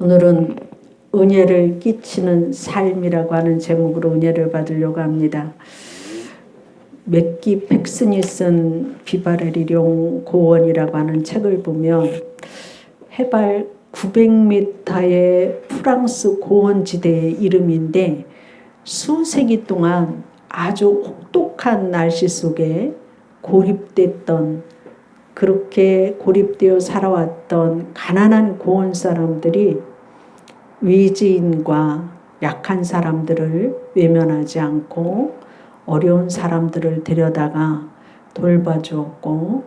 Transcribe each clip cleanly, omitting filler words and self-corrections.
오늘은 은혜를 끼치는 삶이라고 하는 제목으로 은혜를 받으려고 합니다. 맥기 팩슨이 쓴 비바레리룡 고원이라고 하는 책을 보면 해발 900m의 프랑스 고원지대의 이름인데 수세기 동안 아주 혹독한 날씨 속에 고립됐던, 그렇게 고립되어 살아왔던 가난한 고원 사람들이 위지인과 약한 사람들을 외면하지 않고 어려운 사람들을 데려다가 돌봐주었고,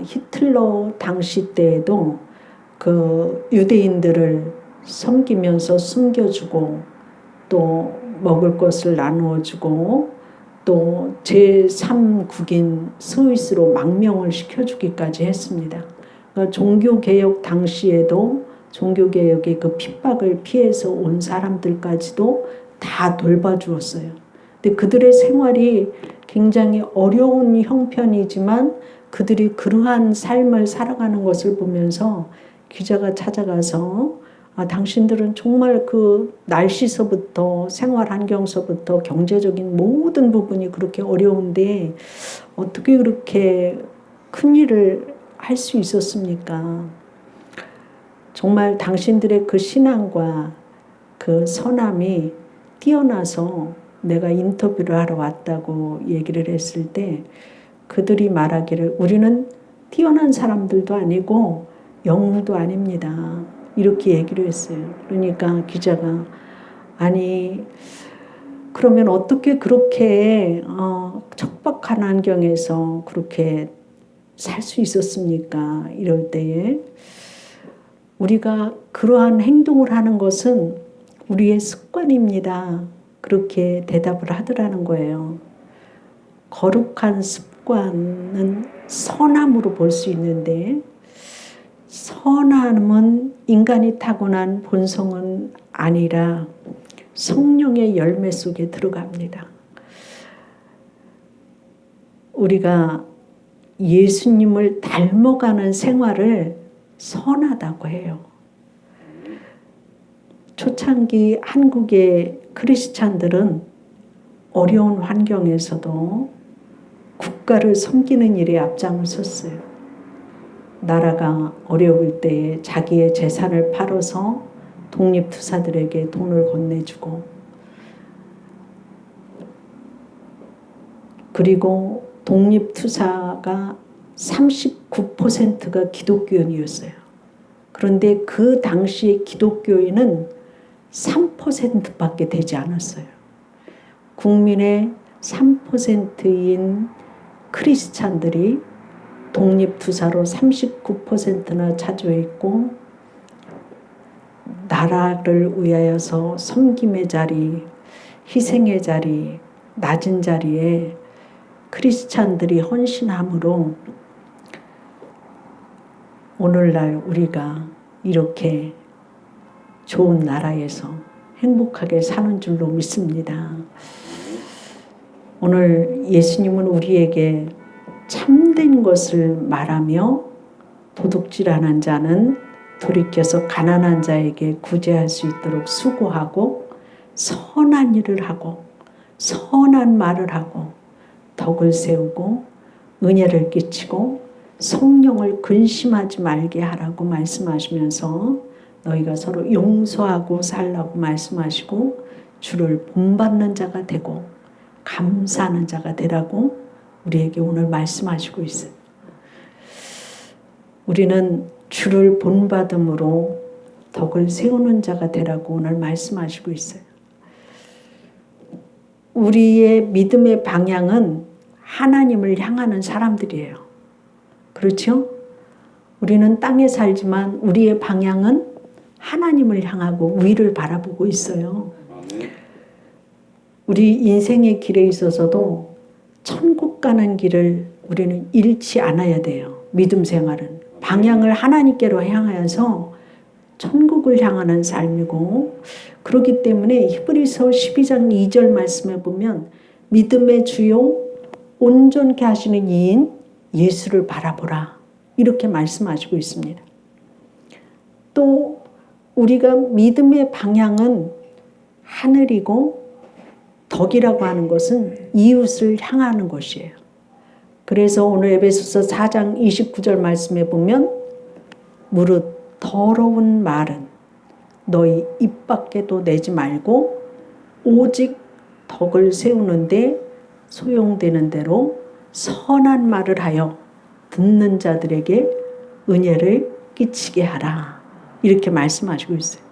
히틀러 당시 때에도 그 유대인들을 섬기면서 숨겨주고 또 먹을 것을 나누어주고 또 제3국인 스위스로 망명을 시켜주기까지 했습니다. 그러니까 종교개혁 당시에도 종교개혁의 그 핍박을 피해서 온 사람들까지도 다 돌봐주었어요. 근데 그들의 생활이 굉장히 어려운 형편이지만 그들이 그러한 삶을 살아가는 것을 보면서 기자가 찾아가서 당신들은 정말 그 날씨서부터 생활 환경서부터 경제적인 모든 부분이 그렇게 어려운데 어떻게 그렇게 큰 일을 할 수 있었습니까? 정말 당신들의 그 신앙과 그 선함이 뛰어나서 내가 인터뷰를 하러 왔다고 얘기를 했을 때 그들이 말하기를 우리는 뛰어난 사람들도 아니고 영웅도 아닙니다. 이렇게 얘기를 했어요. 그러니까 기자가 아니 그러면 어떻게 그렇게 척박한 환경에서 그렇게 살 수 있었습니까? 이럴 때에 우리가 그러한 행동을 하는 것은 우리의 습관입니다. 그렇게 대답을 하더라는 거예요. 거룩한 습관은 선함으로 볼 수 있는데 선함은 인간이 타고난 본성은 아니라 성령의 열매 속에 들어갑니다. 우리가 예수님을 닮아가는 생활을 선하다고 해요. 초창기 한국의 크리스찬들은 어려운 환경에서도 국가를 섬기는 일에 앞장을 섰어요. 나라가 어려울 때에 자기의 재산을 팔아서 독립투사들에게 돈을 건네주고, 그리고 독립투사가 39%가 기독교인이었어요. 그런데 그 당시의 기독교인은 3%밖에 되지 않았어요. 국민의 3%인 크리스찬들이 독립투사로 39%나 차지했고 나라를 위하여서 섬김의 자리, 희생의 자리, 낮은 자리에 크리스찬들이 헌신함으로 오늘날 우리가 이렇게 좋은 나라에서 행복하게 사는 줄로 믿습니다. 오늘 예수님은 우리에게 참된 것을 말하며 도둑질하는 자는 돌이켜서 가난한 자에게 구제할 수 있도록 수고하고 선한 일을 하고 선한 말을 하고 덕을 세우고 은혜를 끼치고 성령을 근심하지 말게 하라고 말씀하시면서 너희가 서로 용서하고 살라고 말씀하시고 주를 본받는 자가 되고 감사하는 자가 되라고 우리에게 오늘 말씀하시고 있어요. 우리는 주를 본받음으로 덕을 세우는 자가 되라고 오늘 말씀하시고 있어요. 우리의 믿음의 방향은 하나님을 향하는 사람들이에요. 그렇죠? 우리는 땅에 살지만 우리의 방향은 하나님을 향하고 위를 바라보고 있어요. 우리 인생의 길에 있어서도 천국 가는 길을 우리는 잃지 않아야 돼요. 믿음 생활은. 방향을 하나님께로 향하여서 천국을 향하는 삶이고, 그렇기 때문에 히브리서 12장 2절 말씀에 보면 믿음의 주요 온전케 하시는 이인 예수를 바라보라 이렇게 말씀하시고 있습니다. 또 우리가 믿음의 방향은 하늘이고 덕이라고 하는 것은 이웃을 향하는 것이에요. 그래서 오늘 에베소서 4장 29절 말씀에 보면 무릇 더러운 말은 너희 입 밖에도 내지 말고 오직 덕을 세우는데 소용되는 대로 선한 말을 하여 듣는 자들에게 은혜를 끼치게 하라. 이렇게 말씀하시고 있어요.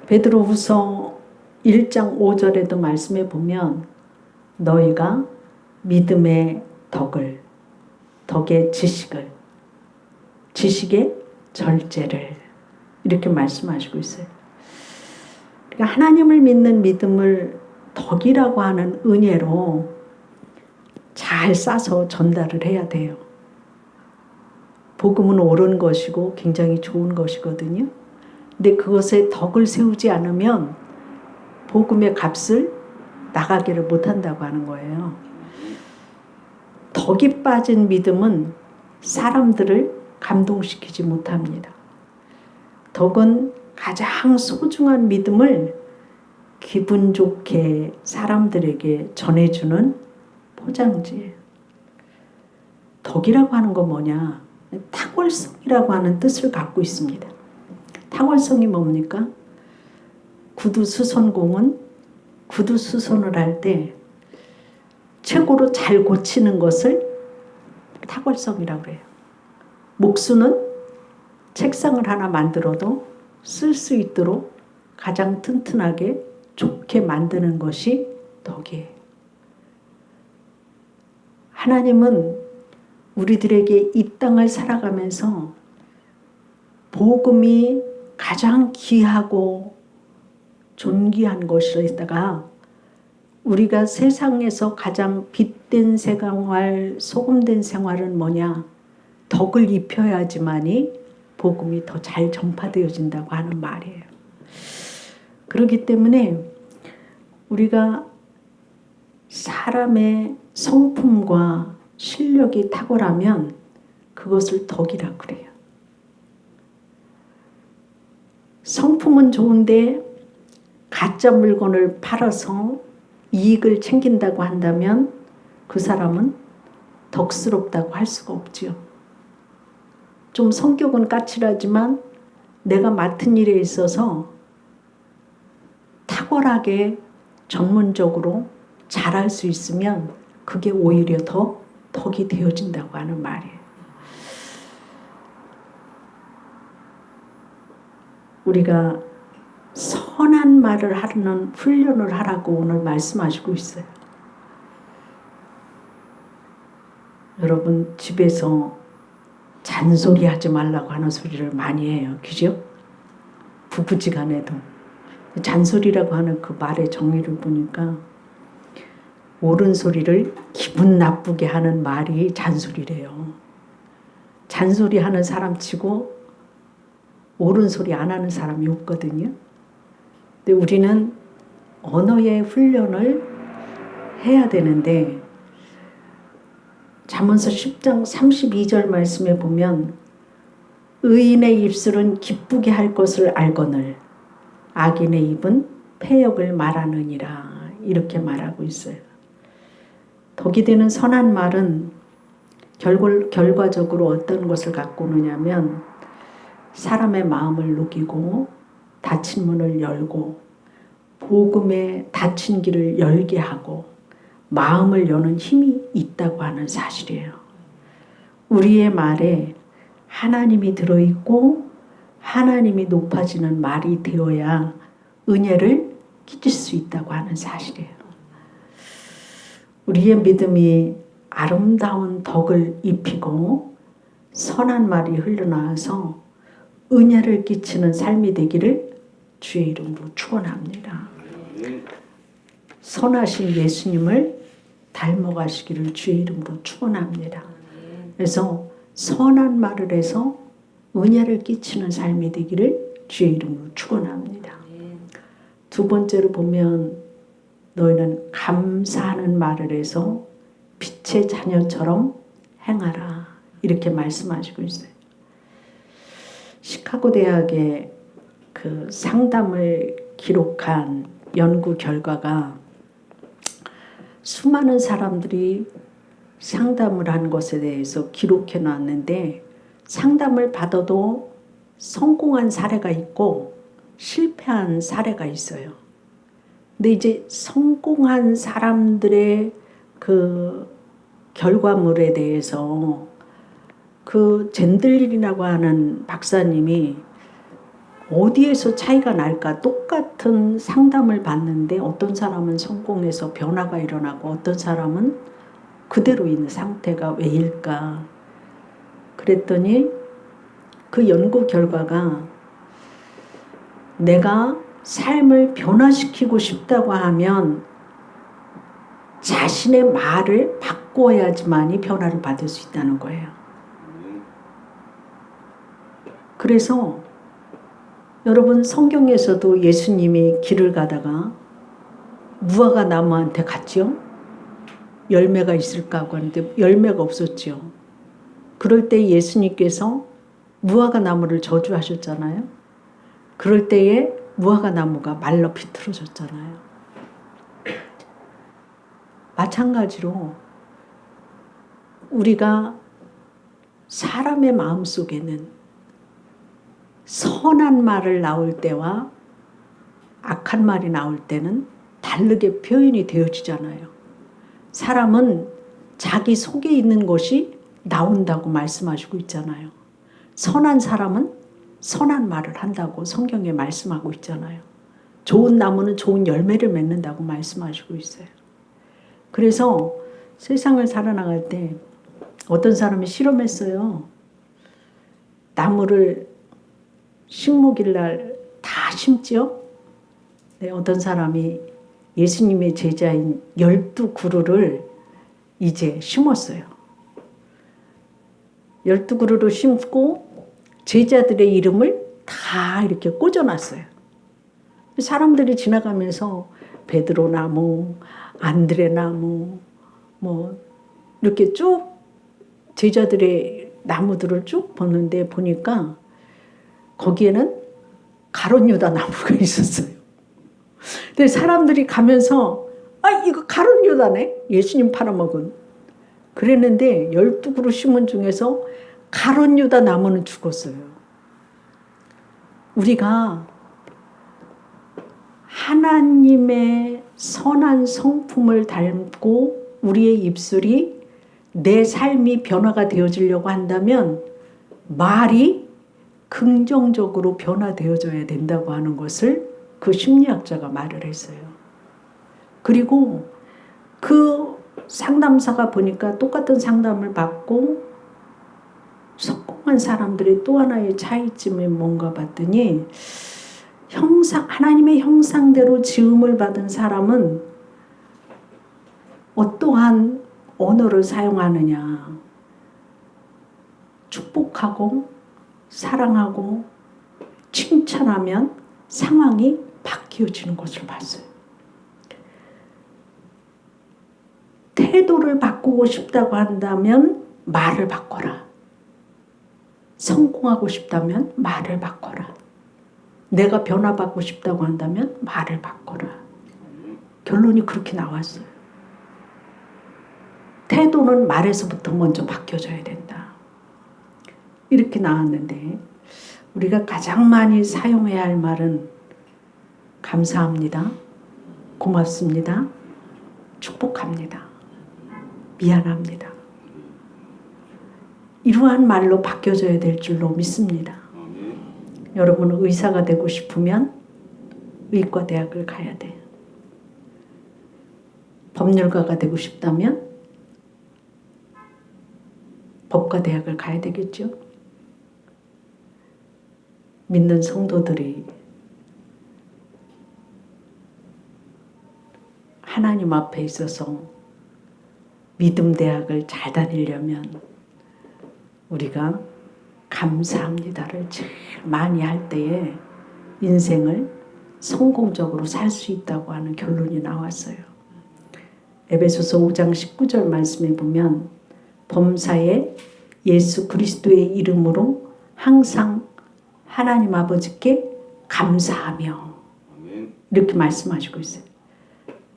베드로후서 1장 5절에도 말씀해 보면 너희가 믿음의 덕을, 덕의 지식을, 지식의 절제를 이렇게 말씀하시고 있어요. 그러니까 하나님을 믿는 믿음을 덕이라고 하는 은혜로 잘 싸서 전달을 해야 돼요. 복음은 옳은 것이고 굉장히 좋은 것이거든요. 근데 그것에 덕을 세우지 않으면 복음의 값을 나가기를 못한다고 하는 거예요. 덕이 빠진 믿음은 사람들을 감동시키지 못합니다. 덕은 가장 소중한 믿음을 기분 좋게 사람들에게 전해주는 포장지예요. 덕이라고 하는 건 뭐냐? 탁월성이라고 하는 뜻을 갖고 있습니다. 탁월성이 뭡니까? 구두수선공은 구두수선을 할 때 최고로 잘 고치는 것을 탁월성이라고 해요. 목수는 책상을 하나 만들어도 쓸 수 있도록 가장 튼튼하게 좋게 만드는 것이 덕이에요. 하나님은 우리들에게 이 땅을 살아가면서 복음이 가장 귀하고 존귀한 것이다가 우리가 세상에서 가장 빛된 생활, 소금된 생활은 뭐냐? 덕을 입혀야지만이 복음이 더 잘 전파되어진다고 하는 말이에요. 그렇기 때문에 우리가 사람의 성품과 실력이 탁월하면 그것을 덕이라고 그래요. 성품은 좋은데 가짜 물건을 팔아서 이익을 챙긴다고 한다면 그 사람은 덕스럽다고 할 수가 없지요. 좀 성격은 까칠하지만 내가 맡은 일에 있어서 탁월하게 전문적으로 잘할 수 있으면 그게 오히려 더 덕이 되어진다고 하는 말이에요. 우리가 선한 말을 하는 훈련을 하라고 오늘 말씀하시고 있어요. 여러분 집에서 잔소리하지 말라고 하는 소리를 많이 해요. 그죠? 부부지간에도. 잔소리라고 하는 그 말의 정의를 보니까 옳은 소리를 기분 나쁘게 하는 말이 잔소리래요. 잔소리하는 사람 치고 옳은 소리 안 하는 사람이 없거든요. 근데 우리는 언어의 훈련을 해야 되는데 잠언서 10장 32절 말씀에 보면 의인의 입술은 기쁘게 할 것을 알거늘 악인의 입은 패역을 말하느니라 이렇게 말하고 있어요. 덕이 되는 선한 말은 결과적으로 어떤 것을 갖고 오느냐면 사람의 마음을 녹이고 닫힌 문을 열고 복음의 닫힌 길을 열게 하고 마음을 여는 힘이 있다고 하는 사실이에요. 우리의 말에 하나님이 들어있고 하나님이 높아지는 말이 되어야 은혜를 끼칠 수 있다고 하는 사실이에요. 우리의 믿음이 아름다운 덕을 입히고 선한 말이 흘러나와서 은혜를 끼치는 삶이 되기를 주의 이름으로 축원합니다. 선하신 예수님을 닮아가시기를 주의 이름으로 축원합니다. 그래서 선한 말을 해서 은혜를 끼치는 삶이 되기를 주의 이름으로 축원합니다. 두 번째로 보면 너희는 감사하는 말을 해서 빛의 자녀처럼 행하라 이렇게 말씀하시고 있어요. 시카고 대학의 그 상담을 기록한 연구 결과가 수많은 사람들이 상담을 한 것에 대해서 기록해 놨는데 상담을 받아도 성공한 사례가 있고 실패한 사례가 있어요. 근데 이제 성공한 사람들의 그 결과물에 대해서 그 젠들린이라고 하는 박사님이 어디에서 차이가 날까? 똑같은 상담을 받는데 어떤 사람은 성공해서 변화가 일어나고 어떤 사람은 그대로 있는 상태가 왜일까? 그랬더니 그 연구 결과가 내가 삶을 변화시키고 싶다고 하면 자신의 말을 바꿔야지만이 변화를 받을 수 있다는 거예요. 그래서 여러분 성경에서도 예수님이 길을 가다가 무화과 나무한테 갔죠. 열매가 있을까 하고 하는데 열매가 없었죠. 그럴 때 예수님께서 무화과 나무를 저주하셨잖아요. 그럴 때에 무화과 나무가 말라 비틀어졌잖아요. 마찬가지로 우리가 사람의 마음속에는 선한 말을 나올 때와 악한 말이 나올 때는 다르게 표현이 되어지잖아요. 사람은 자기 속에 있는 것이 나온다고 말씀하시고 있잖아요. 선한 사람은 선한 말을 한다고 성경에 말씀하고 있잖아요. 좋은 나무는 좋은 열매를 맺는다고 말씀하시고 있어요. 그래서 세상을 살아나갈 때 어떤 사람이 실험했어요. 나무를 식목일날 다 심지요. 네, 어떤 사람이 예수님의 제자인 12그루를 이제 심었어요. 12그루를 심고 제자들의 이름을 다 이렇게 꽂아놨어요. 사람들이 지나가면서 베드로 나무, 안드레 나무, 뭐 이렇게 쭉 제자들의 나무들을 쭉 보는데 보니까 거기에는 가룟 유다 나무가 있었어요. 근데 사람들이 가면서 이거 가룟 유다네? 예수님 팔아먹은. 그랬는데 12그루 심은 중에서 가룟 유다 나무는 죽었어요. 우리가 하나님의 선한 성품을 닮고 우리의 입술이 내 삶이 변화가 되어지려고 한다면 말이 긍정적으로 변화되어져야 된다고 하는 것을 그 심리학자가 말을 했어요. 그리고 그 상담사가 보니까 똑같은 상담을 받고 성공한 사람들의 또 하나의 차이점이 뭔가 봤더니 하나님의 형상대로 지음을 받은 사람은 어떠한 언어를 사용하느냐. 축복하고 사랑하고 칭찬하면 상황이 바뀌어지는 것을 봤어요. 태도를 바꾸고 싶다고 한다면 말을 바꿔라. 성공하고 싶다면 말을 바꿔라. 내가 변화받고 싶다고 한다면 말을 바꿔라. 결론이 그렇게 나왔어요. 태도는 말에서부터 먼저 바뀌어져야 된다. 이렇게 나왔는데 우리가 가장 많이 사용해야 할 말은 감사합니다. 고맙습니다. 축복합니다. 미안합니다. 이러한 말로 바뀌어져야 될 줄로 믿습니다. 여러분은 의사가 되고 싶으면 의과대학을 가야 돼요. 법률가가 되고 싶다면 법과대학을 가야 되겠죠. 믿는 성도들이 하나님 앞에 있어서 믿음 대학을 잘 다니려면 우리가 감사합니다를 제일 많이 할 때에 인생을 성공적으로 살 수 있다고 하는 결론이 나왔어요. 에베소서 5장 19절 말씀에 보면 범사에 예수 그리스도의 이름으로 항상 하나님 아버지께 감사하며 이렇게 말씀하시고 있어요.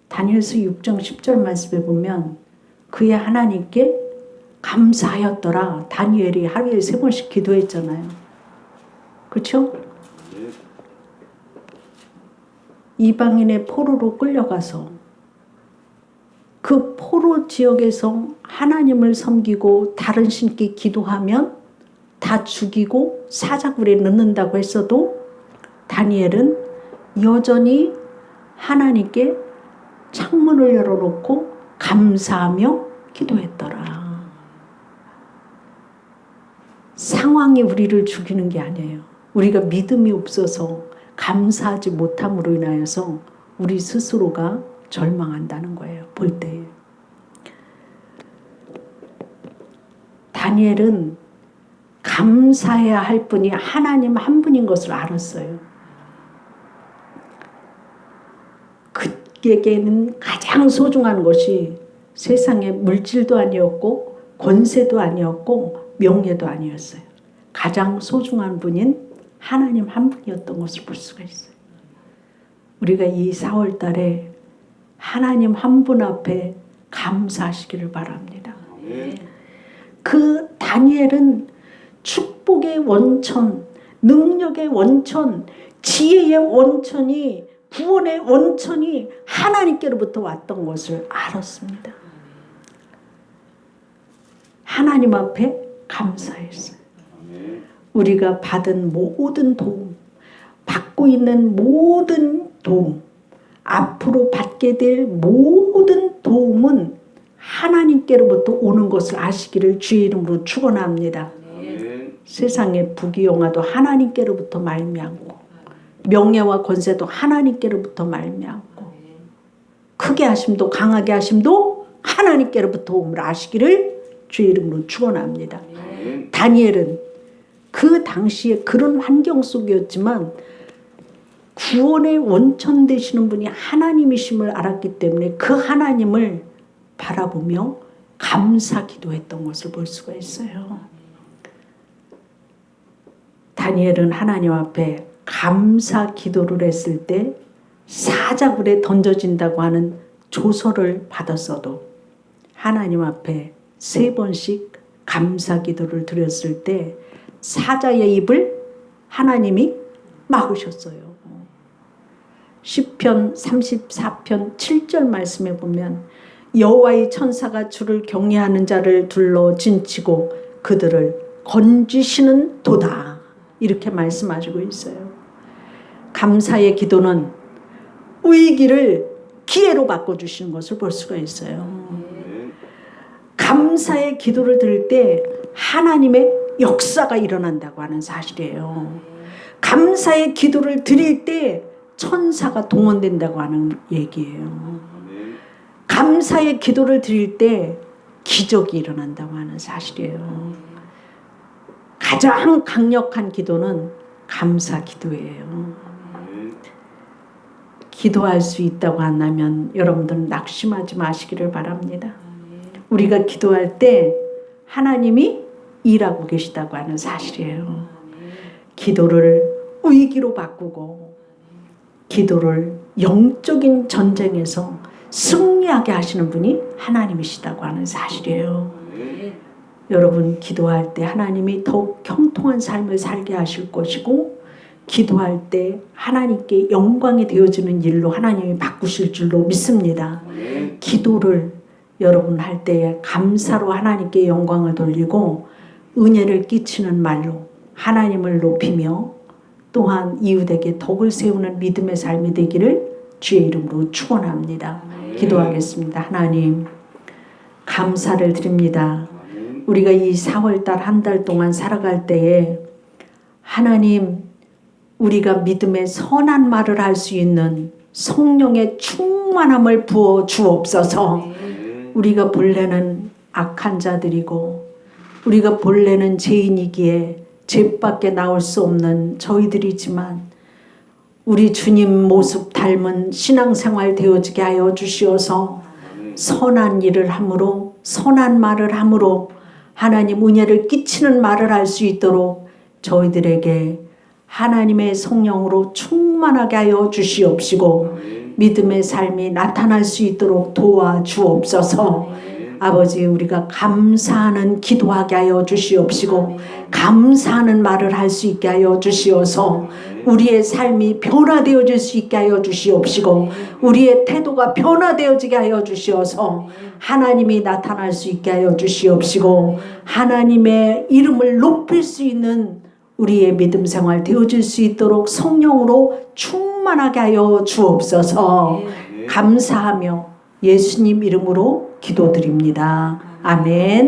다니엘서 6장 10절 말씀에 보면 그의 하나님께 감사하였더라. 다니엘이 하루에 3번씩 기도했잖아요. 그렇죠? 이방인의 포로로 끌려가서 그 포로 지역에서 하나님을 섬기고 다른 신께 기도하면 다 죽이고 사자굴에 넣는다고 했어도 다니엘은 여전히 하나님께 창문을 열어놓고 감사하며 기도했더라. 상황이 우리를 죽이는 게 아니에요. 우리가 믿음이 없어서 감사하지 못함으로 인하여서 우리 스스로가 절망한다는 거예요. 볼 때에. 다니엘은 감사해야 할 분이 하나님 한 분인 것을 알았어요. 그에게는 가장 소중한 것이 세상의 물질도 아니었고 권세도 아니었고 명예도 아니었어요. 가장 소중한 분인 하나님 한 분이었던 것을 볼 수가 있어요. 우리가 이 4월 달에 하나님 한 분 앞에 감사하시기를 바랍니다. 그 다니엘은 축복의 원천, 능력의 원천, 지혜의 원천이, 구원의 원천이 하나님께로부터 왔던 것을 알았습니다. 하나님 앞에 감사했어요. 우리가 받은 모든 도움, 받고 있는 모든 도움, 앞으로 받게 될 모든 도움은 하나님께로부터 오는 것을 아시기를 주의 이름으로 축원합니다. 세상의 부귀영화도 하나님께로부터 말미암고 명예와 권세도 하나님께로부터 말미암고 크게 하심도 강하게 하심도 하나님께로부터 옴을 아시기를 주의 이름으로 축원합니다. 다니엘은 그 당시에 그런 환경 속이었지만 구원의 원천 되시는 분이 하나님이심을 알았기 때문에 그 하나님을 바라보며 감사 기도했던 것을 볼 수가 있어요. 다니엘은 하나님 앞에 감사 기도를 했을 때 사자굴에 던져진다고 하는 조서를 받았어도 하나님 앞에 3번씩 감사 기도를 드렸을 때 사자의 입을 하나님이 막으셨어요. 시편 34편 7절 말씀에 보면 여호와의 천사가 주를 경외하는 자를 둘러 진치고 그들을 건지시는 도다. 이렇게 말씀하시고 있어요. 감사의 기도는 위기를 기회로 바꿔주시는 것을 볼 수가 있어요. 감사의 기도를 드릴 때 하나님의 역사가 일어난다고 하는 사실이에요. 감사의 기도를 드릴 때 천사가 동원된다고 하는 얘기예요. 감사의 기도를 드릴 때 기적이 일어난다고 하는 사실이에요. 가장 강력한 기도는 감사 기도예요. 기도할 수 있다고 한다면 여러분들은 낙심하지 마시기를 바랍니다. 우리가 기도할 때 하나님이 일하고 계시다고 하는 사실이에요. 기도를 위기로 바꾸고 기도를 영적인 전쟁에서 승리하게 하시는 분이 하나님이시다고 하는 사실이에요. 여러분 기도할 때 하나님이 더욱 형통한 삶을 살게 하실 것이고 기도할 때 하나님께 영광이 되어지는 일로 하나님이 바꾸실 줄로 믿습니다. 기도를 여러분 할 때에 감사로 하나님께 영광을 돌리고 은혜를 끼치는 말로 하나님을 높이며 또한 이웃에게 덕을 세우는 믿음의 삶이 되기를 주의 이름으로 축원합니다. 기도하겠습니다. 하나님 감사를 드립니다. 우리가 이 4월달 한 달 동안 살아갈 때에 하나님 우리가 믿음의 선한 말을 할 수 있는 성령의 충만함을 부어 주옵소서. 우리가 본래는 악한 자들이고 우리가 본래는 죄인이기에 죄밖에 나올 수 없는 저희들이지만 우리 주님 모습 닮은 신앙생활 되어지게 하여 주시어서 선한 일을 함으로 선한 말을 함으로 하나님 은혜를 끼치는 말을 할 수 있도록 저희들에게 하나님의 성령으로 충만하게 하여 주시옵시고 믿음의 삶이 나타날 수 있도록 도와주옵소서. 아버지, 우리가 감사하는 기도하게 하여 주시옵시고 감사하는 말을 할 수 있게 하여 주시어서 우리의 삶이 변화되어질 수 있게 하여 주시옵시고 우리의 태도가 변화되어지게 하여 주시어서 하나님이 나타날 수 있게 하여 주시옵시고 하나님의 이름을 높일 수 있는 우리의 믿음 생활 되어질 수 있도록 성령으로 충만하게 하여 주옵소서. 감사하며 예수님 이름으로 기도드립니다. 아멘.